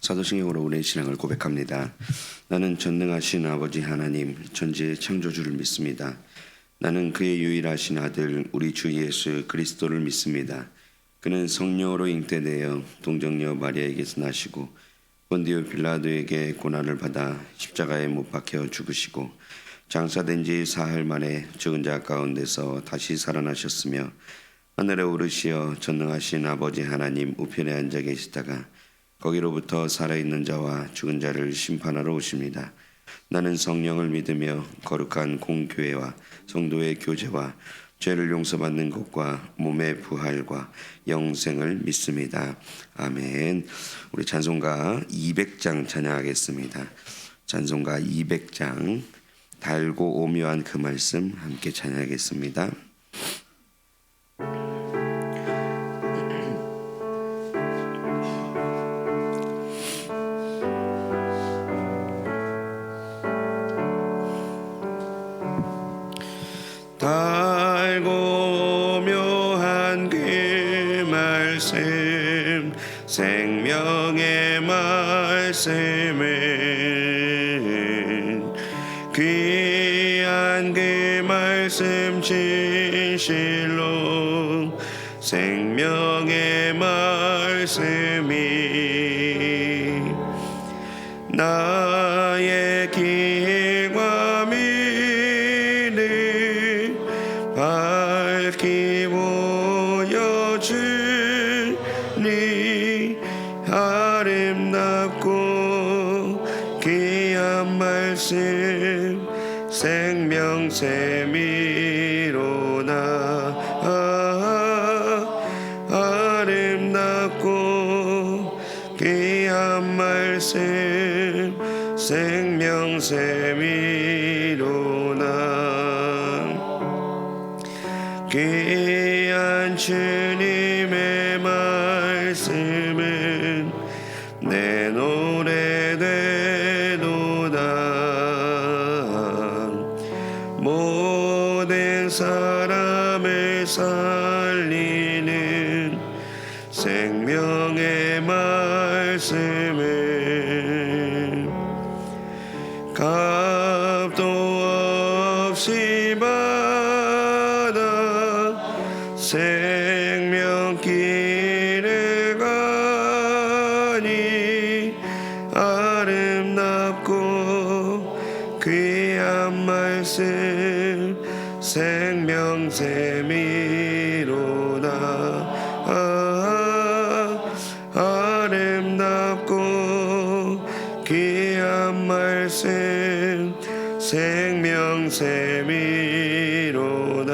사도신경으로 우리의 신앙을 고백합니다. 나는 전능하신 아버지 하나님 천지의 창조주를 믿습니다. 나는 그의 유일하신 아들 우리 주 예수 그리스도를 믿습니다. 그는 성령으로 잉태되어 동정녀 마리아에게서 나시고 본디오 빌라도에게 고난을 받아 십자가에 못 박혀 죽으시고 장사된 지 사흘 만에 죽은 자 가운데서 다시 살아나셨으며 하늘에 오르시어 전능하신 아버지 하나님 우편에 앉아 계시다가 거기로부터 살아있는 자와 죽은 자를 심판하러 오십니다. 나는 성령을 믿으며 거룩한 공교회와 성도의 교제와 죄를 용서받는 것과 몸의 부활과 영생을 믿습니다. 아멘. 우리 찬송가 200장 찬양하겠습니다. 찬송가 200장 달고 오묘한 그 말씀 함께 찬양하겠습니다. 달고 묘한 그 말씀 생명의 말씀은 귀한 그 말씀 진실로 생명의 말씀이 나의 길과 미를 밝히 보여주니 아름답고 귀한 말씀 생명샘이로나 아름답고 귀한 말씀 생명샘이로나 귀한 주님의 말씀은 내 노래 되도다. 모든 사람을 살리는 생명의 말씀은 값도 없이 받아 생명길을 가니 아름답고 귀한 말씀 생명샘이로다. 아름답고 귀한 말씀 생명샘이로다.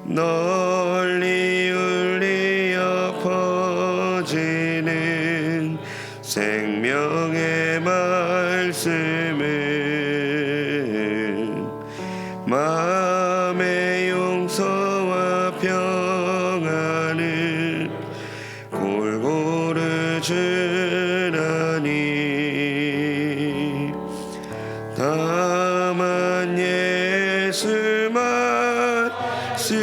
널리 울리어 퍼지는 생명의 말씀은 마음의 용서와 평안을 골고루 주나니 다만 예수 말씀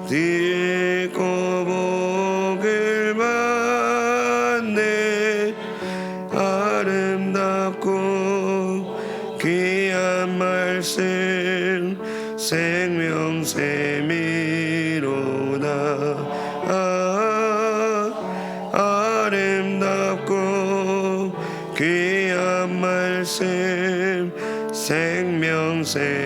듣고 복을 받네. 아름답고 귀한 말씀 생명샘이로다. 아름답고 귀한 말씀 생명샘이로다.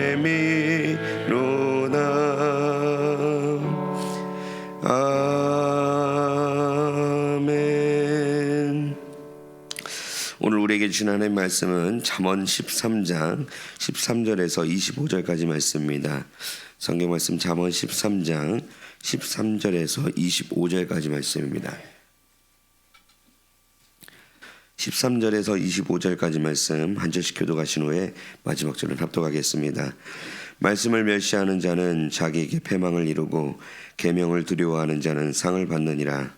아멘. 오늘 우리에게 주신 하나님의 말씀은 잠언 13장 13절에서 25절까지 말씀입니다. 성경 말씀 잠언 13장 13절에서 25절까지 말씀입니다. 13절에서 25절까지 말씀 한 절씩 교독하신 후에 마지막 절을 합독하겠습니다. 말씀을 멸시하는 자는 자기에게 패망을 이루고 계명을 두려워하는 자는 상을 받느니라.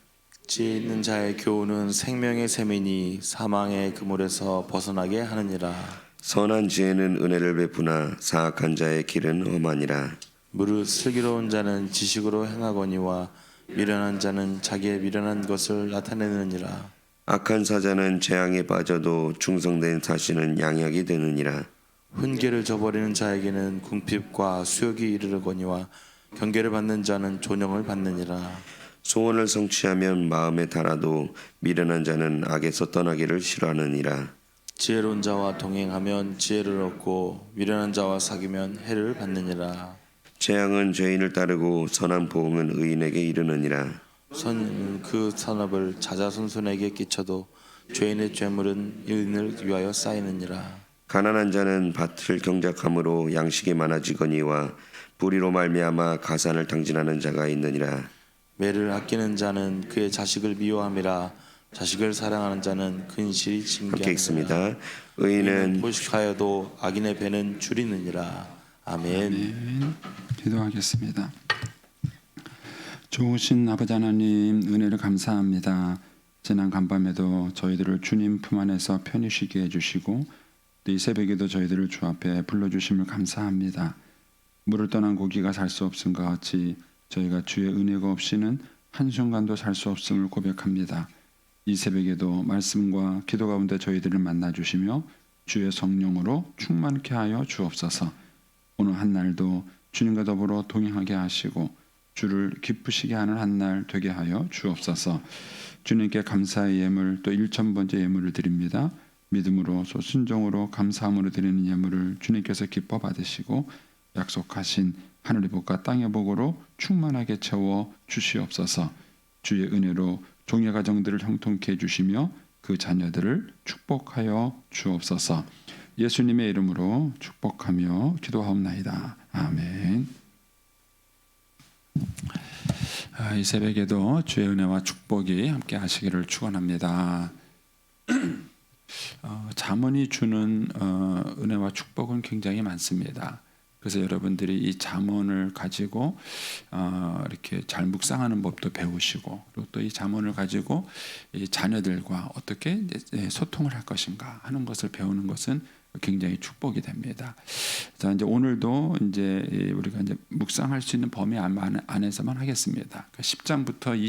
지혜 있는 자의 교훈은 생명의 샘이니 사망의 그물에서 벗어나게 하느니라. 선한 지혜는 은혜를 베푸나 사악한 자의 길은 험하니라. 무릇 슬기로운 자는 지식으로 행하거니와 미련한 자는 자기의 미련한 것을 나타내느니라. 악한 사자는 재앙에 빠져도 충성된 사신은 양약이 되느니라. 훈계를 저버리는 자에게는 궁핍과 수욕이 이르르거니와 경계를 받는 자는 존영을 받느니라. 소원을 성취하면 마음에 달아도 미련한 자는 악에서 떠나기를 싫어하느니라. 지혜로운 자와 동행하면 지혜를 얻고 미련한 자와 사귀면 해를 받느니라. 재앙은 죄인을 따르고 선한 보응은 의인에게 이르느니라. 선은 그 산업을 자자손손에게 끼쳐도 죄인의 죄물은 의인을 위하여 쌓이느니라. 가난한 자는 밭을 경작함으로 양식이 많아지거니와 불의로 말미암아 가산을 탕진하는 자가 있느니라. 매를 아끼는 자는 그의 자식을 미워함이라. 자식을 사랑하는 자는 근실이 함께 징계하느니라. 읽습니다. 의인은 포식하여도 악인의 배는 줄이느니라. 아멘. 아멘. 기도하겠습니다. 좋으신 아버지 하나님, 은혜를 감사합니다. 지난 간밤에도 저희들을 주님 품 안에서 편히 쉬게 해주시고 또 이 새벽에도 저희들을 주 앞에 불러주심을 감사합니다. 물을 떠난 고기가 살 수 없음과 같이 저희가 주의 은혜가 없이는 한순간도 살 수 없음을 고백합니다. 이 새벽에도 말씀과 기도 가운데 저희들을 만나주시며 주의 성령으로 충만케 하여 주옵소서. 오늘 한 날도 주님과 더불어 동행하게 하시고 주를 기쁘시게 하는 한 날 되게 하여 주옵소서. 주님께 감사의 예물 또 1000번째 예물을 드립니다. 믿음으로 순종으로 감사함으로 드리는 예물을 주님께서 기뻐 받으시고 약속하신 하늘의 복과 땅의 복으로 충만하게 채워 주시옵소서. 주의 은혜로 종의 가정들을 형통케 해주시며 그 자녀들을 축복하여 주옵소서. 예수님의 이름으로 축복하며 기도하옵나이다. 아멘. 이 새벽에도 주의 은혜와 축복이 함께 하시기를 축원합니다. 잠언이 주는 은혜와 축복은 굉장히 많습니다. 그래서 여러분들이 이 잠언을 가지고 이렇게 잘 묵상하는 법도 배우시고 그리고 또 이 잠언을 가지고 이 자녀들과 어떻게 소통을 할 것인가 하는 것을 배우는 것은 굉장히 축복이 됩니다. 자, 이제 오늘도 이제 우리가 이제 묵상할 수 있는 범위 안에서만 하겠습니다. 10장부터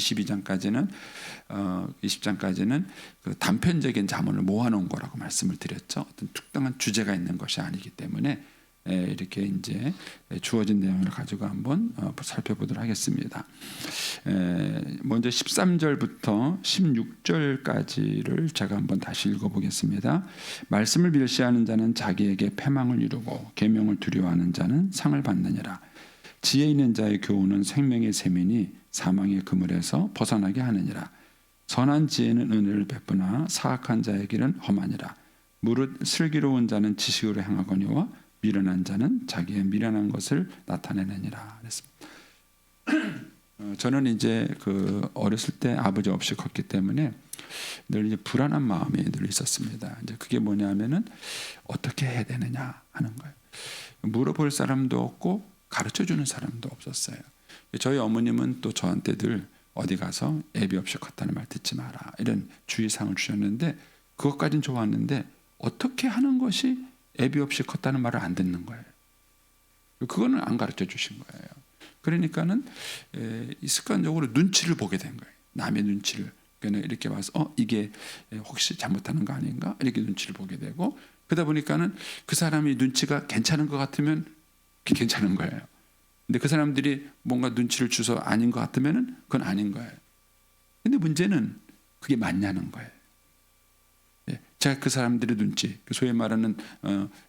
20장까지는 그 단편적인 잠언을 모아놓은 거라고 말씀을 드렸죠. 어떤 특정한 주제가 있는 것이 아니기 때문에 이렇게 이제 주어진 내용을 가지고 한번 살펴보도록 하겠습니다. 먼저 13절부터 16절까지를 제가 한번 다시 읽어보겠습니다. 말씀을 멸시하는 자는 자기에게 패망을 이루고 계명을 두려워하는 자는 상을 받느니라. 지혜 있는 자의 교훈은 생명의 샘이니 사망의 그물에서 벗어나게 하느니라. 선한 지혜는 은혜를 베푸나 사악한 자의 길은 험하니라. 무릇 슬기로운 자는 지식으로 행하거니와 미련한 자는 자기의 미련한 것을 나타내느니라. 그랬습니다. 저는 이제 그 어렸을 때 아버지 없이 컸기 때문에 늘 이제 불안한 마음이 늘 있었습니다. 이제 그게 뭐냐면은 어떻게 해야 되느냐 하는 거예요. 물어볼 사람도 없고 가르쳐 주는 사람도 없었어요. 저희 어머님은 또 저한테 늘 어디 가서 애비 없이 컸다는 말 듣지 마라 이런 주의사항을 주셨는데 그것까지는 좋았는데 어떻게 하는 것이 애비 없이 컸다는 말을 안 듣는 거예요. 그거는 안 가르쳐 주신 거예요. 그러니까는 습관적으로 눈치를 보게 된 거예요. 남의 눈치를. 그러니까 이렇게 와서 이게 혹시 잘못하는 거 아닌가 이렇게 눈치를 보게 되고 그러다 보니까는 그 사람이 눈치가 괜찮은 것 같으면 그게 괜찮은 거예요. 근데 그 사람들이 뭔가 눈치를 주서 아닌 것 같으면은 그건 아닌 거예요. 근데 문제는 그게 맞냐는 거예요. 제가 그 사람들의 눈치, 소위 말하는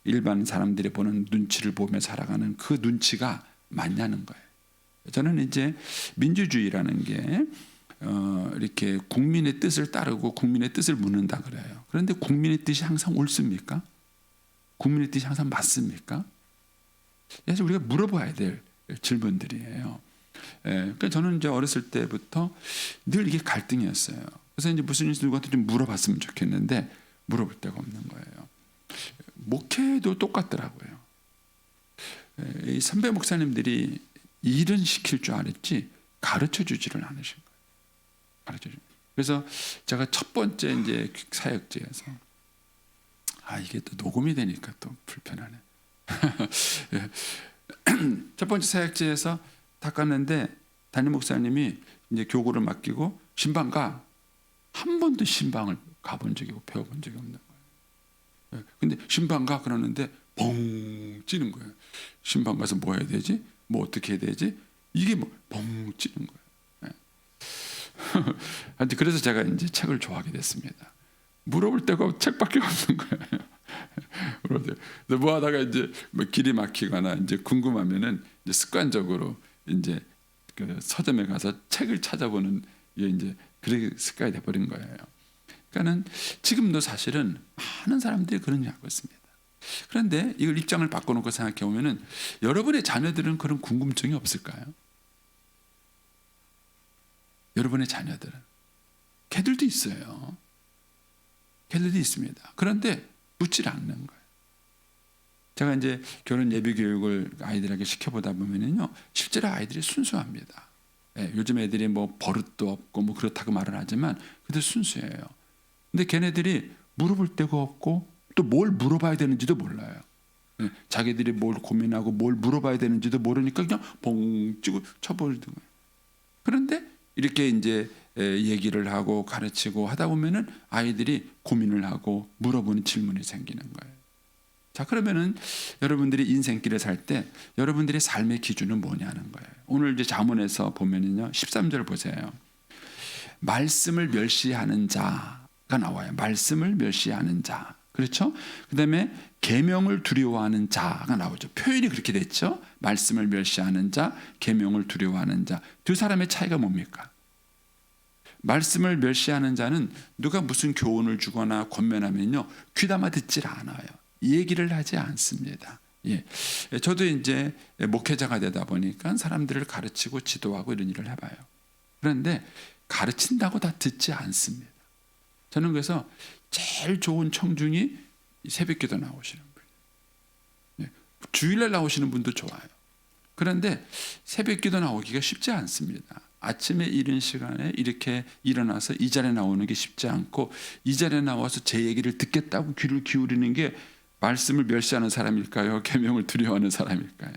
일반 사람들이 보는 눈치를 보며 살아가는 그 눈치가 맞냐는 거예요. 저는 이제 민주주의라는 게 이렇게 국민의 뜻을 따르고 국민의 뜻을 묻는다 그래요. 그런데 국민의 뜻이 항상 옳습니까? 국민의 뜻이 항상 맞습니까? 그래서 우리가 물어봐야 될 질문들이에요. 그러니까 저는 이제 어렸을 때부터 늘 이게 갈등이었어요. 그래서 이제 무슨 일 누구한테 좀 물어봤으면 좋겠는데 물어볼 데가 없는 거예요. 목회도 똑같더라고요. 이 선배 목사님들이 일은 시킬 줄 알았지 가르쳐 주지를 않으신 거예요. 가르쳐 주. 그래서 제가 첫 번째 이제 사역지에서 이게 또 녹음이 되니까 또 불편하네. 첫 번째 사역지에서 닦았는데 담임 목사님이 이제 교구를 맡기고 신방 가. 한 번도 신방을 가본 적이 없고 배워본 적이 없는 거예요. 근데 신방 가 그러는데 뻥 찌는 거예요. 신방 가서 뭐 해야 되지? 뭐 어떻게 해야 되지? 이게 뭐 뻥 찌는 거예요. 하여튼 그래서 제가 이제 책을 좋아하게 됐습니다. 물어볼 데가 책밖에 없는 거예요. 그래서 뭐 하다가 이제 뭐 길이 막히거나 이제 궁금하면은 이제 습관적으로 이제 그 서점에 가서 책을 찾아보는 게 이제 그렇게 습관이 돼버린 거예요. 그러니까는 지금도 사실은 많은 사람들이 그런 일을 하고 있습니다. 그런데 이걸 입장을 바꿔놓고 생각해 보면은 여러분의 자녀들은 그런 궁금증이 없을까요? 여러분의 자녀들은 걔들도 있어요. 걔들도 있습니다. 그런데 묻질 않는 거예요. 제가 이제 결혼 예비 교육을 아이들에게 시켜보다 보면은요, 실제로 아이들이 순수합니다. 요즘 애들이 뭐 버릇도 없고 뭐 그렇다고 말을 하지만 그들 순수해요. 근데 걔네들이 물어볼 데가 없고 또 뭘 물어봐야 되는지도 몰라요. 자기들이 뭘 고민하고 뭘 물어봐야 되는지도 모르니까 그냥 봉 찌고 쳐버리는 거예요. 그런데 이렇게 이제 얘기를 하고 가르치고 하다 보면은 아이들이 고민을 하고 물어보는 질문이 생기는 거예요. 자, 그러면은 여러분들이 인생길을 살 때 여러분들의 삶의 기준은 뭐냐는 거예요. 오늘 이제 잠언에서 보면은요, 13절 보세요. 말씀을 멸시하는 자가 나와요. 말씀을 멸시하는 자. 그렇죠? 그다음에 계명을 두려워하는 자가 나오죠. 표현이 그렇게 됐죠. 말씀을 멸시하는 자, 계명을 두려워하는 자. 두 사람의 차이가 뭡니까? 말씀을 멸시하는 자는 누가 무슨 교훈을 주거나 권면하면요, 귀담아 듣질 않아요. 얘기를 하지 않습니다. 예, 저도 이제 목회자가 되다 보니까 사람들을 가르치고 지도하고 이런 일을 해봐요. 그런데 가르친다고 다 듣지 않습니다. 저는 그래서 제일 좋은 청중이 새벽기도 나오시는 분, 주일날 나오시는 분도 좋아요. 그런데 새벽기도 나오기가 쉽지 않습니다. 아침에 이른 시간에 이렇게 일어나서 이 자리에 나오는 게 쉽지 않고, 이 자리에 나와서 제 얘기를 듣겠다고 귀를 기울이는 게 말씀을 멸시하는 사람일까요? 계명을 두려워하는 사람일까요?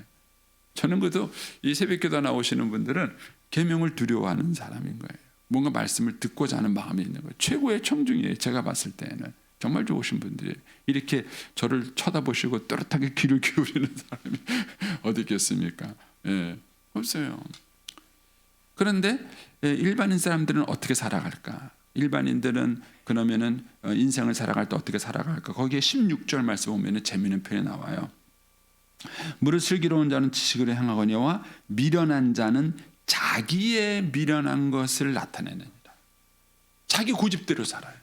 저는 그래도 이 새벽기도 나오시는 분들은 계명을 두려워하는 사람인 거예요. 뭔가 말씀을 듣고자 하는 마음이 있는 거예요. 최고의 청중이에요. 제가 봤을 때는 정말 좋으신 분들이 이렇게 저를 쳐다보시고 또렷하게 귀를 기울이는 사람이 어디 있겠습니까? 예, 없어요. 그런데 일반인 사람들은 어떻게 살아갈까? 일반인들은 그러면은 인생을 살아갈 때 어떻게 살아갈까? 거기에 16절 말씀 보면은 재미있는 표현이 나와요. 무릇 슬기로운 자는 지식을 행하거니와 미련한 자는 자기의 미련한 것을 나타내느니라. 자기 고집대로 살아요.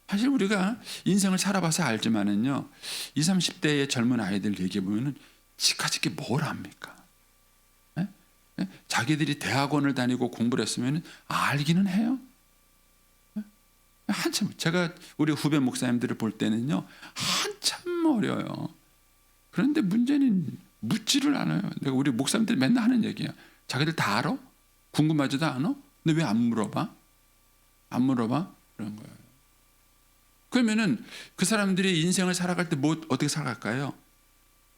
사실 우리가 인생을 살아봐서 알지만은요, 20, 30대의 젊은 아이들 얘기해 보면은 지금까지 뭘 합니까? 자기들이 대학원을 다니고 공부를 했으면 알기는 해요. 한참, 제가 우리 후배 목사님들을 볼 때는요, 한참 어려요. 그런데 문제는 묻지를 않아요. 내가 우리 목사님들이 맨날 하는 얘기야. 자기들 다 알아? 궁금하지도 않아? 근데 왜 안 물어봐? 안 물어봐? 그런 거예요. 그러면은 그 사람들이 인생을 살아갈 때 뭐 어떻게 살아갈까요?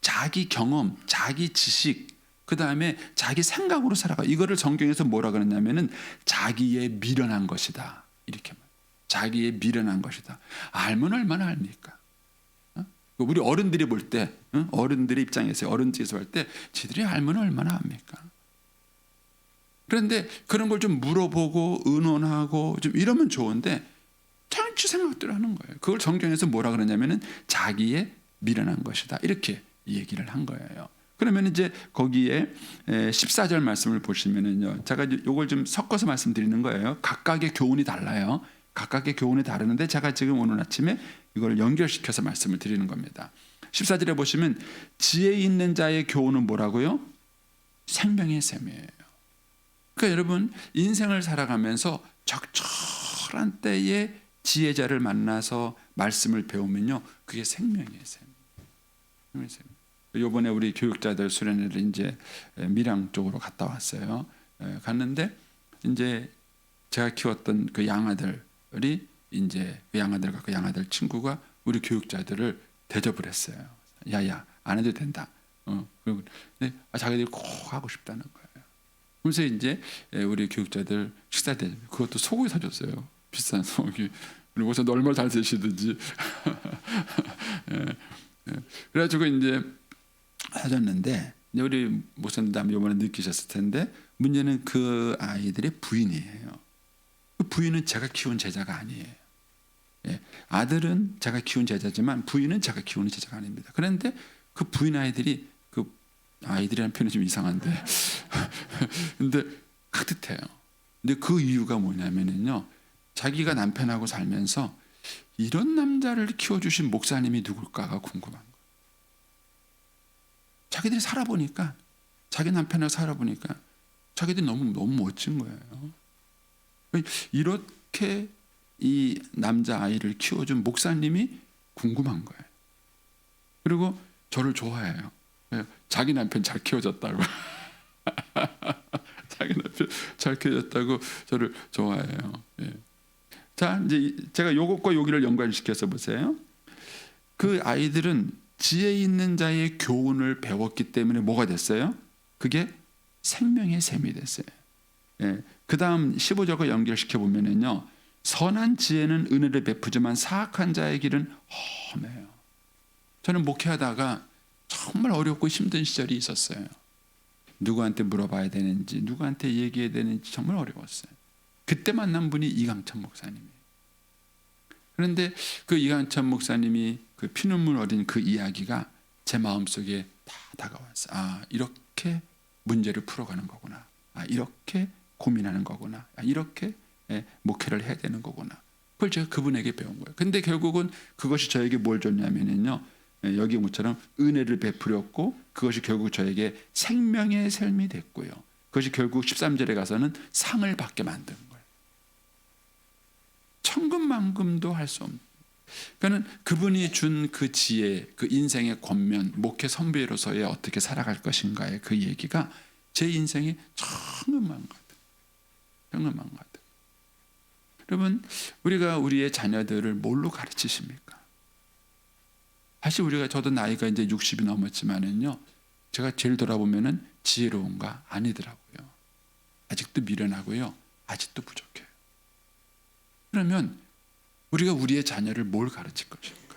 자기 경험, 자기 지식, 그 다음에 자기 생각으로 살아가. 이거를 성경에서 뭐라 그러냐면은 자기의 미련한 것이다. 이렇게 말. 자기의 미련한 것이다. 알면 얼마나 압니까? 우리 어른들이 볼 때, 어른들의 입장에서 어른들에서 볼 때, 지들이 알면 얼마나 압니까? 그런데 그런 걸 좀 물어보고 의논하고 좀 이러면 좋은데 자기 생각대로 하는 거예요. 그걸 성경에서 뭐라 그러냐면은 자기의 미련한 것이다. 이렇게 얘기를 한 거예요. 그러면 이제 거기에 14절 말씀을 보시면은요, 제가 이걸 좀 섞어서 말씀드리는 거예요. 각각의 교훈이 달라요. 각각의 교훈이 다르는데 제가 지금 오늘 아침에 이걸 연결시켜서 말씀을 드리는 겁니다. 14절에 보시면 지혜 있는 자의 교훈은 뭐라고요? 생명의 샘이에요. 그러니까 여러분, 인생을 살아가면서 적절한 때에 지혜자를 만나서 말씀을 배우면요, 그게 생명의 샘. 이번에 우리 교육자들 수련회를 이제 밀양 쪽으로 갔다 왔어요. 갔는데 이제 제가 키웠던 그 양아들이 이제 그 양아들과 그 양아들 친구가 우리 교육자들을 대접을 했어요. 야야, 안 해도 된다. 그리고 자기들이 꼭 하고 싶다는 거예요. 그래서 이제 우리 교육자들 식사 때 그것도 소고기 사줬어요. 비싼 소고기. 그리고 목사님 얼마나 잘 드시든지. 그래가지고 이제 사줬는데 이제 우리 목사님도 아마 이번에 느끼셨을 텐데 문제는 그 아이들의 부인이에요. 그 부인은 제가 키운 제자가 아니에요. 아들은 제가 키운 제자지만 부인은 제가 키우는 제자가 아닙니다. 그런데 그 부인 아이들이 그 아이들이라는 표현이 좀 이상한데 근데 따뜻해요. 근데 그 이유가 뭐냐면요, 자기가 남편하고 살면서 이런 남자를 키워주신 목사님이 누굴까가 궁금한 거예요. 자기들이 살아보니까, 자기 남편하고 살아보니까 자기들이 너무 멋진 거예요. 이렇게 이 남자 아이를 키워준 목사님이 궁금한 거예요. 그리고 저를 좋아해요. 자기 남편 잘 키워줬다고. 자기 남편 잘 키워줬다고 저를 좋아해요. 자, 이제 제가 요것과 여기를 연관시켜서 보세요. 그 아이들은 지혜 있는 자의 교훈을 배웠기 때문에 뭐가 됐어요? 그게 생명의 샘이 됐어요. 그 다음 15절과 연결시켜 보면은요, 선한 지혜는 은혜를 베푸지만 사악한 자의 길은 험해요. 저는 목회하다가 정말 어렵고 힘든 시절이 있었어요. 누구한테 물어봐야 되는지, 누구한테 얘기해야 되는지 정말 어려웠어요. 그때 만난 분이 이강천 목사님이에요. 그런데 그 이강천 목사님이 그 피눈물 어린 그 이야기가 제 마음속에 다 다가왔어요. 아, 이렇게 문제를 풀어가는 거구나. 아, 이렇게 고민하는 거구나. 아, 이렇게 목회를 해야 되는 거구나. 그걸 제가 그분에게 배운 거예요. 근데 결국은 그것이 저에게 뭘 줬냐면요, 여기 모처럼 은혜를 베풀었고 그것이 결국 저에게 생명의 샘이 됐고요. 그것이 결국 13절에 가서는 상을 받게 만든 거예요. 천금만금도 할 수 없는. 그러니까 그분이 준 그 지혜, 그 인생의 권면, 목회 선배로서의 어떻게 살아갈 것인가의 그 얘기가 제 인생에 천금만금. 여러분, 우리가 우리의 자녀들을 뭘로 가르치십니까? 사실 우리가, 저도 나이가 이제 60이 넘었지만은요, 제가 제일 돌아보면은 지혜로운가? 아니더라고요. 아직도 미련하고요, 아직도 부족해요. 그러면 우리가 우리의 자녀를 뭘 가르칠 것인가?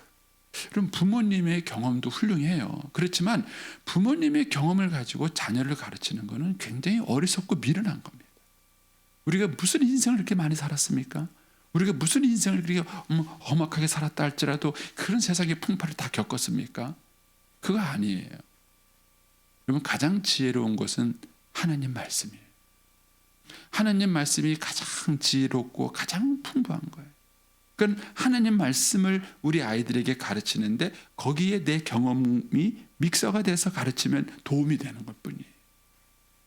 그럼 부모님의 경험도 훌륭해요. 그렇지만 부모님의 경험을 가지고 자녀를 가르치는 것은 굉장히 어리석고 미련한 겁니다. 우리가 무슨 인생을 그렇게 많이 살았습니까? 우리가 무슨 인생을 그렇게 험악하게 살았다 할지라도 그런 세상의 풍파를 다 겪었습니까? 그거 아니에요. 여러분, 가장 지혜로운 것은 하나님 말씀이에요. 하나님 말씀이 가장 지혜롭고 가장 풍부한 거예요. 그러니까 하나님 말씀을 우리 아이들에게 가르치는데 거기에 내 경험이 믹서가 돼서 가르치면 도움이 되는 것뿐이에요.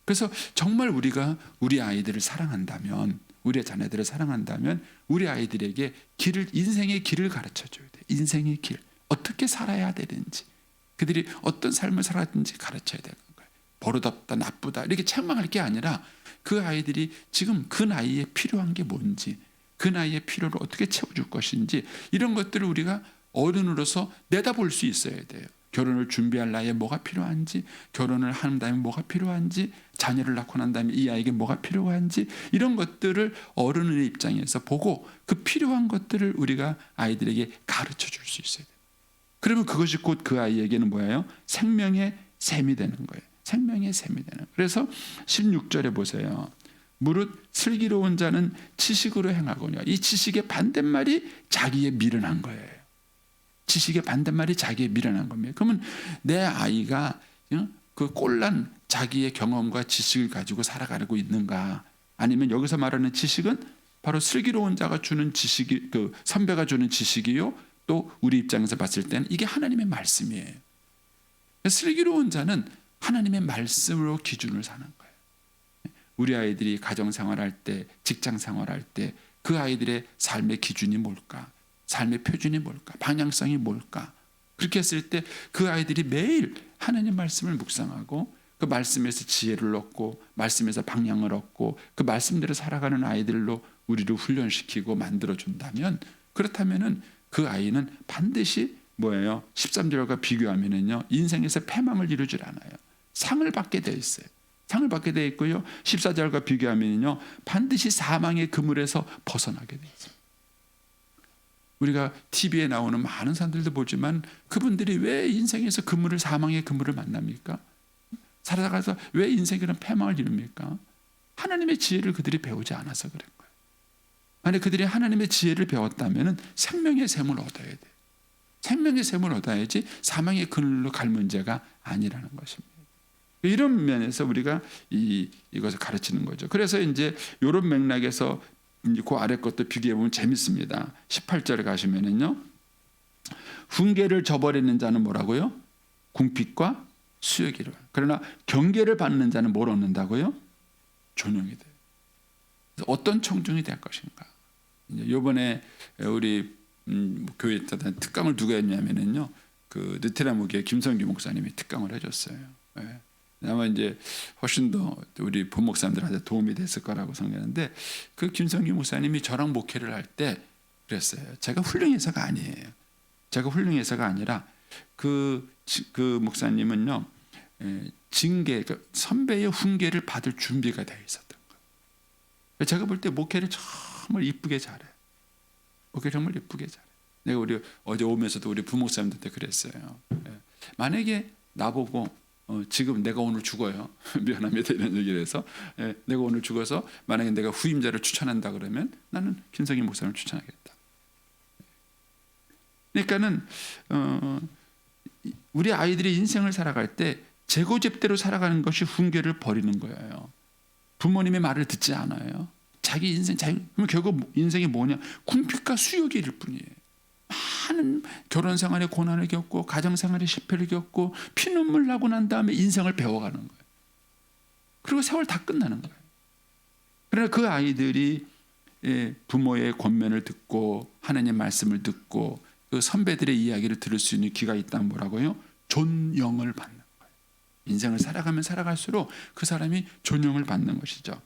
그래서 정말 우리가 우리 아이들을 사랑한다면, 우리의 자녀들을 사랑한다면 우리 아이들에게 인생의 길을 가르쳐줘야 돼요. 인생의 길, 어떻게 살아야 되는지, 그들이 어떤 삶을 살았는지 가르쳐야 되는 거예요. 버릇없다, 나쁘다 이렇게 책망할 게 아니라 그 아이들이 지금 그 나이에 필요한 게 뭔지, 그 나이의 필요를 어떻게 채워줄 것인지, 이런 것들을 우리가 어른으로서 내다볼 수 있어야 돼요. 결혼을 준비할 나이에 뭐가 필요한지, 결혼을 한 다음에 뭐가 필요한지, 자녀를 낳고 난 다음에 이 아이에게 뭐가 필요한지, 이런 것들을 어른의 입장에서 보고 그 필요한 것들을 우리가 아이들에게 가르쳐 줄 수 있어야 돼요. 그러면 그것이 곧 그 아이에게는 뭐예요? 생명의 샘이 되는 거예요. 생명의 샘이 되는 거예요. 그래서 16절에 보세요. 무릇 슬기로운 자는 지식으로 행하거니와. 이 지식의 반대말이 자기의 미련한 거예요. 지식의 반대말이 자기의 미련한 겁니다. 그러면 내 아이가 그 꼴난 자기의 경험과 지식을 가지고 살아가고 있는가? 아니면 여기서 말하는 지식은 바로 슬기로운 자가 주는 지식이, 그 선배가 주는 지식이요, 또 우리 입장에서 봤을 때는 이게 하나님의 말씀이에요. 슬기로운 자는 하나님의 말씀으로 기준을 사는 거예요. 우리 아이들이 가정생활할 때, 직장생활할 때 그 아이들의 삶의 기준이 뭘까? 삶의 표준이 뭘까? 방향성이 뭘까? 그렇게 했을 때 그 아이들이 매일 하나님 말씀을 묵상하고 그 말씀에서 지혜를 얻고 말씀에서 방향을 얻고 그 말씀대로 살아가는 아이들로 우리를 훈련시키고 만들어준다면, 그렇다면은 그 아이는 반드시 뭐예요? 13절과 비교하면은요, 인생에서 패망을 이루질 않아요. 상을 받게 돼 있어요. 상을 받게 돼 있고요. 14절과 비교하면요, 반드시 사망의 그물에서 벗어나게 돼 있습니다. 우리가 TV에 나오는 많은 사람들도 보지만 그분들이 왜 인생에서 사망의 그물을 만납니까? 살아가서 왜 인생에 그런 패망을 이룹니까? 하나님의 지혜를 그들이 배우지 않아서 그런 거예요. 만약 그들이 하나님의 지혜를 배웠다면 생명의 샘을 얻어야 돼요. 생명의 샘을 얻어야지 사망의 그늘로 갈 문제가 아니라는 것입니다. 이런 면에서 우리가 이것을 가르치는 거죠. 그래서 이제 이런 맥락에서 그 아래 것도 비교해 보면 재밌습니다. 18절에 가시면은요, 훈계를 저버리는 자는 뭐라고요? 궁핍과 수욕이라. 그러나 경계를 받는 자는 뭘 얻는다고요? 존용이 돼요. 어떤 청중이 될 것인가? 이번에 우리 교회 특강을 누가 했냐면은요, 그 느테라무교회 김성규 목사님이 특강을 해줬어요. 예. 아마 이제 훨씬 더 우리 본목사님들한테 도움이 됐을 거라고 생각하는데, 그 김성규 목사님이 저랑 목회를 할 때 그랬어요. 제가 훌륭해서가 아니에요. 제가 훌륭해서가 아니라 그 목사님은요, 징계, 선배의 훈계를 받을 준비가 되어 있었던 거예요. 제가 볼 때 목회를 정말 이쁘게 잘해요. 목회 정말 이쁘게 잘해요. 내가 우리 어제 오면서도 우리 부목사님들한테 그랬어요. 만약에 나보고 지금 내가 오늘 죽어요. 미안합니다 이런 얘기를 해서, 내가 오늘 죽어서 만약에 내가 후임자를 추천한다 그러면 나는 김성희 목사님을 추천하겠다. 그러니까는 우리 아이들이 인생을 살아갈 때 제고집대로 살아가는 것이 훈계를 버리는 거예요. 부모님의 말을 듣지 않아요. 자기 인생, 그럼 결국 인생이 뭐냐? 궁핍과 수욕이 일 뿐이에요. 많은 결혼 생활에 고난을 겪고 가정 생활에 실패를 겪고 피눈물 나고 난 다음에 인생을 배워가는 거예요. 그리고 세월 다 끝나는 거예요. 그러나 그 아이들이 부모의 권면을 듣고 하나님의 말씀을 듣고 그 선배들의 이야기를 들을 수 있는 귀가 있다면 뭐라고요? 존영을 받는 거예요. 인생을 살아가면 살아갈수록 그 사람이 존영을 받는 것이죠.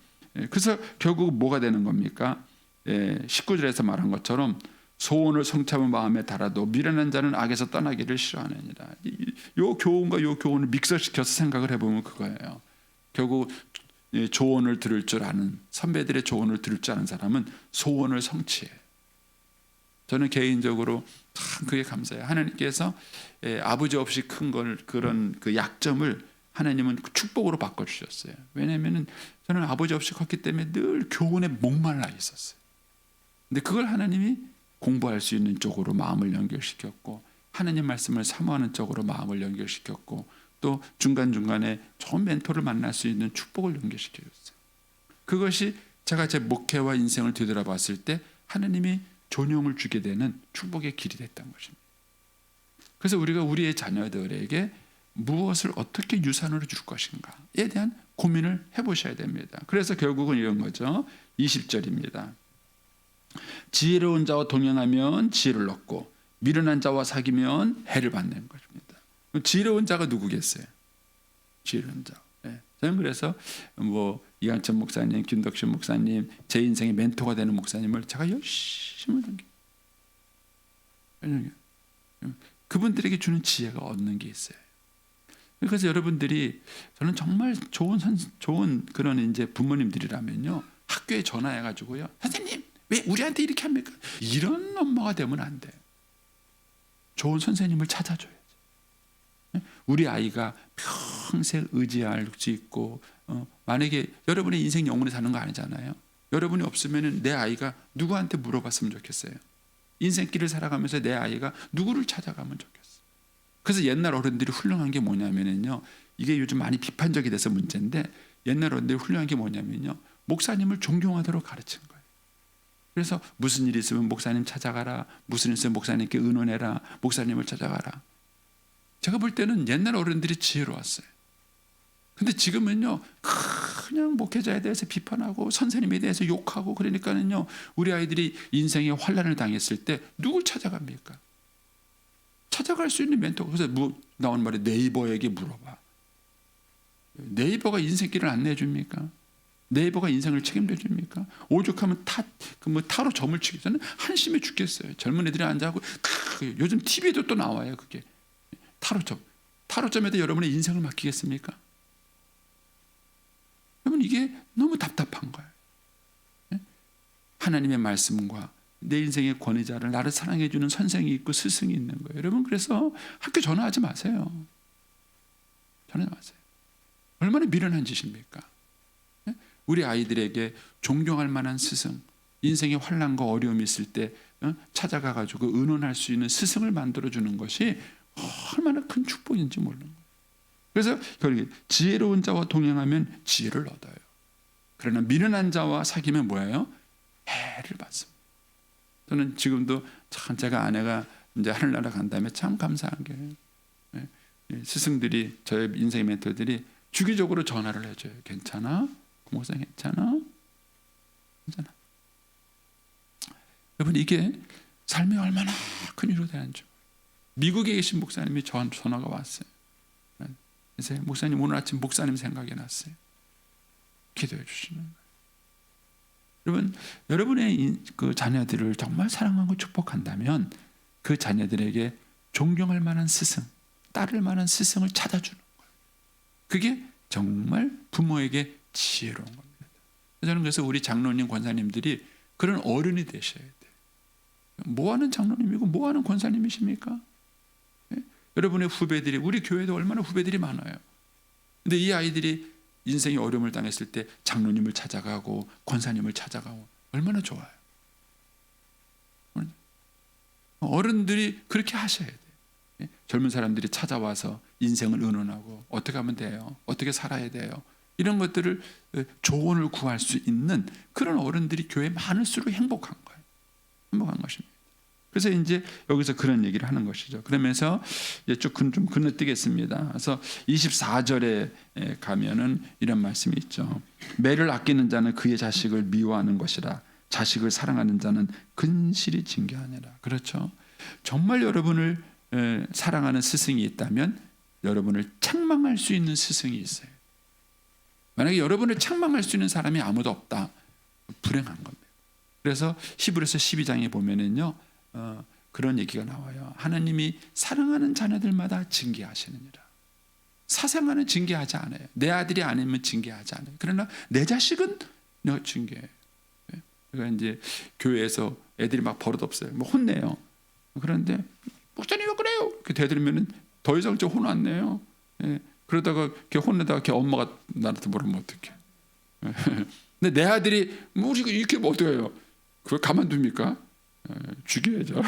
그래서 결국 뭐가 되는 겁니까? 19절에서 말한 것처럼 소원을 성참은 마음에 달아도 미련한 자는 악에서 떠나기를 싫어하느니라. 요 교훈과 요 교훈을 믹서시켜서 생각을 해보면 그거예요. 결국 조언을 들을 줄 아는, 선배들의 조언을 들을 줄 아는 사람은 소원을 성취해요. 저는 개인적으로 참 그게 감사해요. 하나님께서 아버지 없이 큰 걸, 그런 그 약점을 하나님은 축복으로 바꿔주셨어요. 왜냐하면 저는 아버지 없이 컸기 때문에 늘 교훈에 목말라 있었어요. 근데 그걸 하나님이 공부할 수 있는 쪽으로 마음을 연결시켰고, 하나님 말씀을 사모하는 쪽으로 마음을 연결시켰고, 또 중간중간에 좋은 멘토를 만날 수 있는 축복을 연결시켜줬어요. 그것이 제가 제 목회와 인생을 되돌아봤을 때 하나님이 존영을 주게 되는 축복의 길이 됐던 것입니다. 그래서 우리가 우리의 자녀들에게 무엇을 어떻게 유산으로 줄 것인가에 대한 고민을 해보셔야 됩니다. 그래서 결국은 이런 거죠. 20절입니다. 지혜로운 자와 동행하면 지혜를 얻고 미련한 자와 사귀면 해를 받는 것입니다. 지혜로운 자가 누구겠어요? 지혜로운 자. 저는 그래서 이한천 목사님, 김덕신 목사님, 제 인생의 멘토가 되는 목사님을 제가 열심히 섬겨요. 그분들에게 주는 지혜가 얻는 게 있어요. 그래서 여러분들이, 저는 정말 좋은 그런 이제 부모님들이라면요, 학교에 전화해가지고요, 선생님 왜 우리한테 이렇게 합니까? 이런 엄마가 되면 안 돼요. 좋은 선생님을 찾아줘야지. 우리 아이가 평생 의지할 수 있고, 만약에 여러분의 인생 영원히 사는 거 아니잖아요. 여러분이 없으면 내 아이가 누구한테 물어봤으면 좋겠어요. 인생길을 살아가면서 내 아이가 누구를 찾아가면 좋겠어요. 그래서 옛날 어른들이 훌륭한 게 뭐냐면요, 이게 요즘 많이 비판적이 돼서 문제인데, 옛날 어른들이 훌륭한 게 뭐냐면요, 목사님을 존경하도록 가르친 거예요. 그래서 무슨 일이 있으면 목사님 찾아가라, 무슨 일 있으면 목사님께 의논해라, 목사님을 찾아가라. 제가 볼 때는 옛날 어른들이 지혜로웠어요. 근데 지금은요, 그냥 목회자에 대해서 비판하고 선생님에 대해서 욕하고, 그러니까는요, 우리 아이들이 인생에 환난을 당했을 때 누굴 찾아갑니까? 찾아갈 수 있는 멘토. 그래서 나오는 말이 네이버에게 물어봐. 네이버가 인생길을 안내해 줍니까? 네이버가 인생을 책임져 줍니까? 오죽하면 타로 점을 치기 전에 한심해 죽겠어요. 젊은 애들이 앉아고, 요즘 TV에도 또 나와요, 그게. 타로점. 타로점에다 여러분의 인생을 맡기겠습니까? 여러분 이게 너무 답답한 거예요. 예? 하나님의 말씀과 내 인생의 권위자를 나를 사랑해 주는 선생이 있고 스승이 있는 거예요. 여러분 그래서 학교 전화하지 마세요. 전화하지 마세요. 얼마나 미련한 짓입니까? 예? 우리 아이들에게 존경할 만한 스승, 인생의 환난과 어려움이 있을 때 찾아가 가지고 의논할 수 있는 스승을 만들어 주는 것이 얼마나 큰 축복인지 모르는 거예요. 그래서 결국에 지혜로운 자와 동행하면 지혜를 얻어요. 그러나 미련한 자와 사귀면 뭐예요? 해를 받습니다. 저는 지금도 참 제가 아내가 이제 하늘나라 간 다음에 참 감사한 게 스승들이 저의 인생의 멘토들이 주기적으로 전화를 해줘요. 괜찮아? 목사님 괜찮아? 괜찮아. 여러분 이게 삶에 얼마나 큰 위로 되는지. 미국에 계신 목사님이 전화가 왔어요. 그래서 목사님 오늘 아침 목사님 생각이 났어요. 기도해 주시는 거예요. 여러분 여러분의 그 자녀들을 정말 사랑하고 축복한다면 그 자녀들에게 존경할 만한 스승, 따를 만한 스승을 찾아주는 거예요. 그게 정말 부모에게 지혜로운 겁니다. 저는 그래서 우리 장로님 권사님들이 그런 어른이 되셔야 돼요. 뭐하는 장로님이고 뭐하는 권사님이십니까? 네? 여러분의 후배들이 우리 교회도 얼마나 후배들이 많아요. 근데 이 아이들이 인생의 어려움을 당했을 때 장로님을 찾아가고 권사님을 찾아가고 얼마나 좋아요. 어른들이 그렇게 하셔야 돼요. 네? 젊은 사람들이 찾아와서 인생을 의논하고 어떻게 하면 돼요? 어떻게 살아야 돼요? 이런 것들을 조언을 구할 수 있는 그런 어른들이 교회에 많을수록 행복한 거예요. 행복한 것입니다. 그래서 이제 여기서 그런 얘기를 하는 것이죠. 그러면서 이제 좀 건너뛰겠습니다. 그래서 24절에 가면은 이런 말씀이 있죠. 매를 아끼는 자는 그의 자식을 미워하는 것이라 자식을 사랑하는 자는 근실히 징계하니라. 그렇죠. 정말 여러분을 사랑하는 스승이 있다면 여러분을 책망할 수 있는 스승이 있어요. 만약에 여러분을 책망할 수 있는 사람이 아무도 없다. 불행한 겁니다. 그래서 히브리서 12장에 보면은요. 그런 얘기가 나와요. 하나님이 사랑하는 자녀들마다 징계하시느니라. 사생아는 징계하지 않아요. 내 아들이 아니면 징계하지 않아요. 그러나 내 자식은 내가 징계해요. 그러니까 이제 교회에서 애들이 막 버릇없어요. 뭐 혼내요. 그런데 목사님 왜 그래요? 이렇게 대들으면은 더 이상 저 혼 안 내요. 그러다가 이렇게 혼내다가 이렇게 엄마가 나한테 뭐라면 어떡해. 근데 내 아들이 뭐 우리가 이렇게 뭐 어떡해요? 그걸 가만둡니까? 죽여야죠.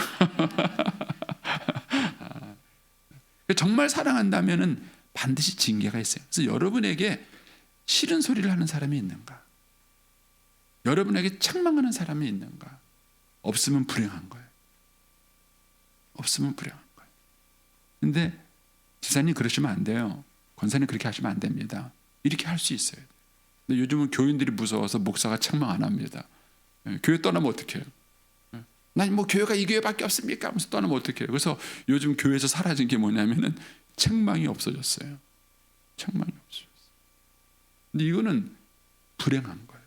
정말 사랑한다면은 반드시 징계가 있어요. 그래서 여러분에게 싫은 소리를 하는 사람이 있는가? 여러분에게 책망하는 사람이 있는가? 없으면 불행한 거예요. 없으면 불행한 거예요. 근데 지사님 그러시면 안 돼요. 권사님 그렇게 하시면 안 됩니다. 이렇게 할 수 있어요. 근데 요즘은 교인들이 무서워서 목사가 책망 안 합니다. 교회 떠나면 어떡해요? 난 뭐 교회가 이 교회밖에 없습니까? 하면서 떠나면 어떡해요? 그래서 요즘 교회에서 사라진 게 뭐냐면은 책망이 없어졌어요. 책망이 없어졌어요. 근데 이거는 불행한 거예요.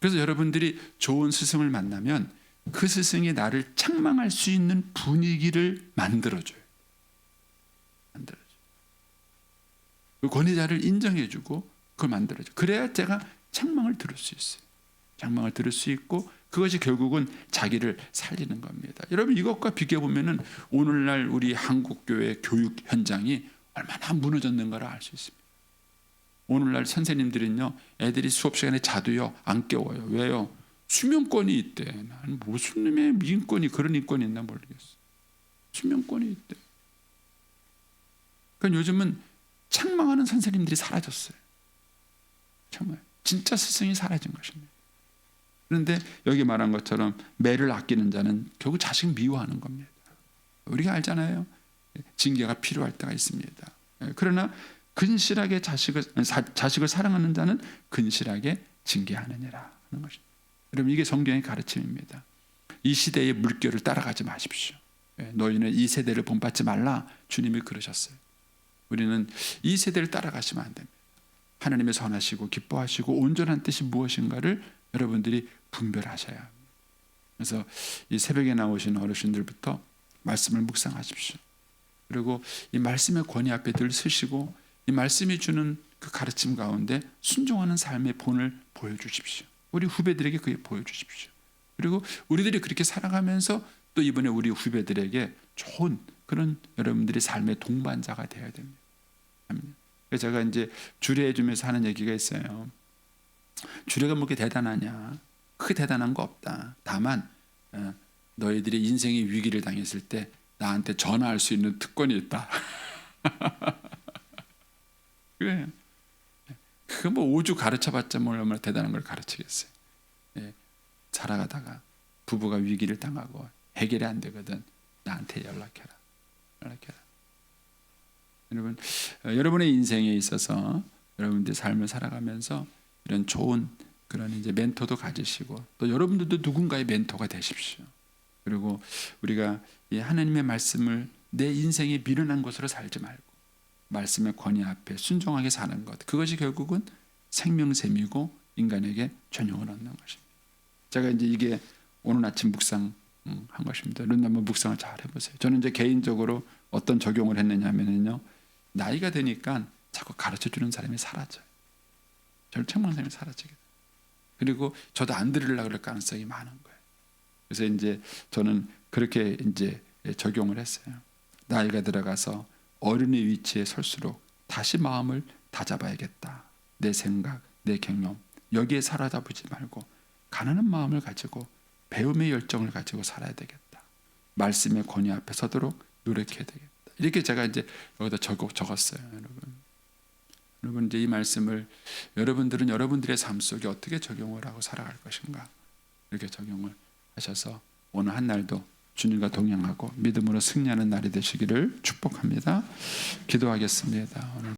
그래서 여러분들이 좋은 스승을 만나면 그 스승이 나를 책망할 수 있는 분위기를 만들어줘요. 만들어줘요. 그 권위자를 인정해주고 그걸 만들어줘요. 그래야 제가 책망을 들을 수 있어요. 책망을 들을 수 있고 그것이 결국은 자기를 살리는 겁니다. 여러분 이것과 비교해 보면은 오늘날 우리 한국 교회 교육 현장이 얼마나 무너졌는가를 알 수 있습니다. 오늘날 선생님들은요, 애들이 수업 시간에 자도요 안 깨워요. 왜요? 수면권이 있대. 나는 무슨 놈의 민권이 그런 인권이 있나 모르겠어. 수면권이 있대. 그러니까 요즘은 책망하는 선생님들이 사라졌어요. 정말 진짜 스승이 사라진 것입니다. 그런데 여기 말한 것처럼 매를 아끼는 자는 결국 자식 미워하는 겁니다. 우리가 알잖아요. 징계가 필요할 때가 있습니다. 그러나 근실하게 자식을 사랑하는 자는 근실하게 징계하느니라 하는 것입니다. 여러분 이게 성경의 가르침입니다. 이 시대의 물결을 따라가지 마십시오. 너희는 이 세대를 본받지 말라. 주님이 그러셨어요. 우리는 이 세대를 따라가시면 안 됩니다. 하나님의 선하시고 기뻐하시고 온전한 뜻이 무엇인가를 여러분들이 분별하셔야 합니다. 그래서 이 새벽에 나오신 어르신들부터 말씀을 묵상하십시오. 그리고 이 말씀의 권위 앞에 늘 서시고 이 말씀이 주는 그 그 가르침 가운데 순종하는 삶의 본을 보여주십시오. 우리 후배들에게 그게 보여주십시오. 그리고 우리들이 그렇게 살아가면서 또 이번에 우리 후배들에게 좋은 그런 여러분들이 삶의 동반자가 되어야 됩니다. 그래서 제가 이제 주례해 주면서 하는 얘기가 있어요. 주례가 뭐 그렇게 대단하냐? 크게 대단한 거 없다. 다만 너희들이 인생의 위기를 당했을 때 나한테 전화할 수 있는 특권이 있다. 그래. 그거 뭐 5주 가르쳐봤자 뭐 얼마나 대단한 걸 가르치겠어요. 예. 살아가다가 부부가 위기를 당하고 해결이 안 되거든. 나한테 연락해라. 여러분, 여러분의 인생에 있어서 여러분들이 삶을 살아가면서 이런 좋은 그런 이제 멘토도 가지시고 또 여러분들도 누군가의 멘토가 되십시오. 그리고 우리가 이 하나님의 말씀을 내 인생에 미련한 것으로 살지 말고 말씀의 권위 앞에 순종하게 사는 것, 그것이 결국은 생명샘이고 인간에게 전용을 얻는 것입니다. 제가 이제 이게 오늘 아침 묵상한 것입니다. 여러분 한번 묵상을 잘 해보세요. 저는 이제 개인적으로 어떤 적용을 했느냐면요, 나이가 되니까 자꾸 가르쳐주는 사람이 사라져요. 절창만 사람이 사라지게 돼요. 그리고 저도 안 들으려고 그럴 가능성이 많은 거예요. 그래서 이제 저는 그렇게 이제 적용을 했어요. 나이가 들어가서 어른의 위치에 설수록 다시 마음을 다잡아야겠다. 내 생각, 내 경험 여기에 사로잡지 말고 가난한 마음을 가지고 배움의 열정을 가지고 살아야 되겠다. 말씀의 권위 앞에 서도록 노력해야 되겠다. 이렇게 제가 이제 여기다 적었어요, 여러분 이제 이 말씀을 여러분들은 여러분들의 삶 속에 어떻게 적용을 하고 살아갈 것인가 이렇게 적용을 하셔서 오늘 한 날도 주님과 동행하고 믿음으로 승리하는 날이 되시기를 축복합니다. 기도하겠습니다. 오늘